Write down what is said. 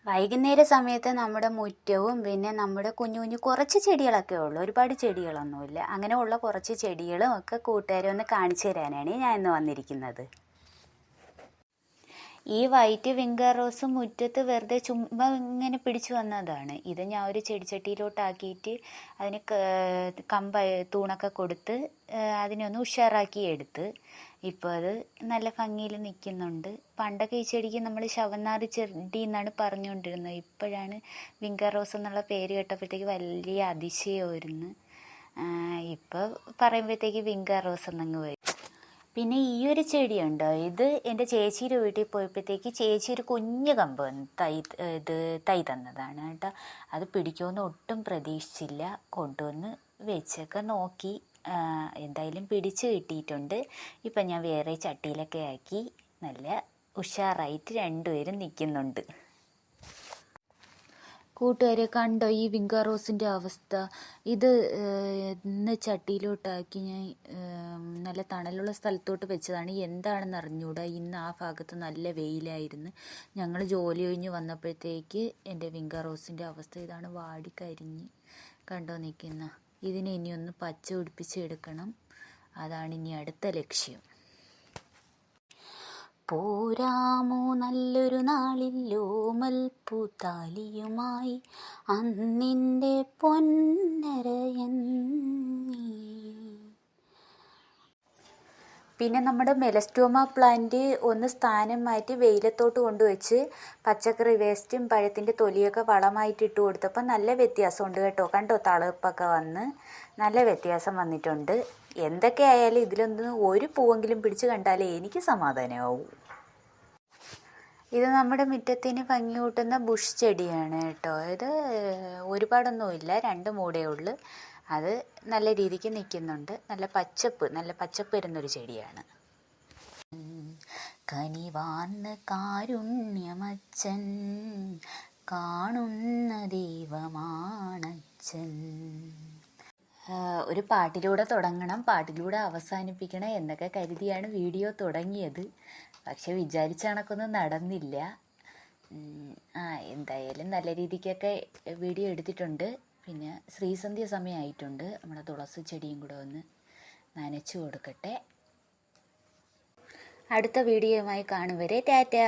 വൈകുന്നേര സമയത്ത് നമ്മുടെ മുറ്റവും പിന്നെ നമ്മുടെ കുഞ്ഞു കുഞ്ഞു കുറച്ച് ചെടികളൊക്കെ ഉള്ളൂ, ഒരുപാട് ചെടികളൊന്നുമില്ല. അങ്ങനെയുള്ള കുറച്ച് ചെടികളും ഒക്കെ കൂട്ടുകാരെ ഒന്ന് കാണിച്ചു തരാനാണ് ഞാൻ ഇന്ന് വന്നിരിക്കുന്നത്. ഈ വൈറ്റ് വിംഗർ റോസ് മുറ്റത്ത് വെറുതെ ചുമ്മാ ഇങ്ങനെ പിടിച്ചു വന്നതാണ്. ഇത് ഞാൻ ഒരു ചെടിച്ചട്ടിയിലോട്ടാക്കിയിട്ട് അതിന് തൂണൊക്കെ കൊടുത്ത് അതിനെ ഒന്ന് ഉഷാറാക്കി എടുത്ത് ഇപ്പോൾ അത് നല്ല ഭംഗിയിൽ നിൽക്കുന്നുണ്ട്. പണ്ടൊക്കെ ഈ ചെടിക്ക് നമ്മൾ ശവന്നാറി ചെടി എന്നാണ് പറഞ്ഞുകൊണ്ടിരുന്നത്. ഇപ്പോഴാണ് വിംഗർ റോസ് എന്നുള്ള പേര് കേട്ടപ്പോഴത്തേക്ക് വലിയ അതിശയമായിരുന്നു. ഇപ്പോൾ പറയുമ്പോഴത്തേക്ക് വിംഗർ റോസ് എന്നങ്ങ് വരും. പിന്നെ ഈ ഒരു ചെടിയുണ്ടോ, ഇത് എൻ്റെ ചേച്ചിയുടെ വീട്ടിൽ പോയപ്പോഴത്തേക്ക് ചേച്ചി ഒരു കുഞ്ഞു കമ്പ് തൈ തന്നതാണ് കേട്ടോ. അത് പിടിക്കുമെന്ന് ഒട്ടും പ്രതീക്ഷിച്ചില്ല. കൊണ്ടുവന്ന് വെച്ചൊക്കെ നോക്കി, എന്തായാലും പിടിച്ച് കിട്ടിയിട്ടുണ്ട്. ഇപ്പം ഞാൻ വേറെ ചട്ടിയിലൊക്കെ ആക്കി നല്ല ഉഷാറായിട്ട് രണ്ടുപേരും നിൽക്കുന്നുണ്ട്. കൂട്ടുകാരെ കണ്ടോ ഈ വിംഗർ റോസിൻ്റെ അവസ്ഥ? ഇത് ഇന്ന് ചട്ടിയിലോട്ടാക്കി ഞാൻ നല്ല തണലുള്ള സ്ഥലത്തോട്ട് വെച്ചതാണ്. എന്താണെന്ന് അറിഞ്ഞൂടാ. ഇന്ന് ആ ഭാഗത്ത് നല്ല വെയിലായിരുന്നു. ഞങ്ങൾ ജോലി കഴിഞ്ഞ് വന്നപ്പോഴത്തേക്ക് എൻ്റെ വിംഗർ റോസിൻ്റെ അവസ്ഥ ഇതാണ്, വാടിക്കരിഞ്ഞ് കണ്ടോ നിൽക്കുന്ന. ഇതിനെ ഇനി ഒന്ന് പച്ച പിടിപ്പിച്ചെടുക്കണം. അതാണ് ഇനി അടുത്ത ലക്ഷ്യം. പോരാമോ നല്ലൊരു നാളിൽ ഓമൽ പൂത്താലിയുമായി അന്നിൻ്റെ പൊന്നരയൻ. പിന്നെ നമ്മുടെ മെലസ്റ്റോമ പ്ലാന്റ് ഒന്ന് സ്ഥാനം മാറ്റി വെയിലത്തോട്ട് കൊണ്ടുവച്ച് പച്ചക്കറി വേസ്റ്റും പഴത്തിൻ്റെ തൊലിയൊക്കെ വളമായിട്ട് ഇട്ട് കൊടുത്തപ്പോൾ നല്ല വ്യത്യാസമുണ്ട് കേട്ടോ. കണ്ടോ, തളിർപ്പൊക്കെ വന്ന് നല്ല വ്യത്യാസം വന്നിട്ടുണ്ട്. എന്തൊക്കെ ആയാലും ഇതിലൊന്നും ഒരു പൂവെങ്കിലും പിടിച്ച് കണ്ടാലേ എനിക്ക് സമാധാനമാവും. ഇത് നമ്മുടെ മുറ്റത്തിന് ഭംഗി കൂട്ടുന്ന ബുഷ് ചെടിയാണ് കേട്ടോ. ഇത് ഒരുപാടൊന്നുമില്ല, 2 മൂടേ ഉള്ളൂ. അത് നല്ല രീതിക്ക് നിൽക്കുന്നുണ്ട്. നല്ല പച്ചപ്പ് വരുന്നൊരു ചെടിയാണ്. കനിവാർന്ന കാരുണ്യമച്ചൻ കാണുന്ന ദൈവമാണച്ചൻ. ഒരു പാട്ടിലൂടെ തുടങ്ങണം, പാട്ടിലൂടെ അവസാനിപ്പിക്കണം എന്നൊക്കെ കരുതിയാണ് വീഡിയോ തുടങ്ങിയത്. പക്ഷെ വിചാരിച്ച കണക്കൊന്നും നടന്നില്ല. എന്തായാലും നല്ല രീതിക്കൊക്കെ വീഡിയോ എടുത്തിട്ടുണ്ട്. പിന്നെ ശ്രീസന്ധ്യ സമയമായിട്ടുണ്ട്. നമ്മുടെ തുളസി ചെടിയും കൂടെ ഒന്ന് നനച്ചു കൊടുക്കട്ടെ. അടുത്ത വീഡിയോയുമായി കാണും വരെ ടാറ്റാ.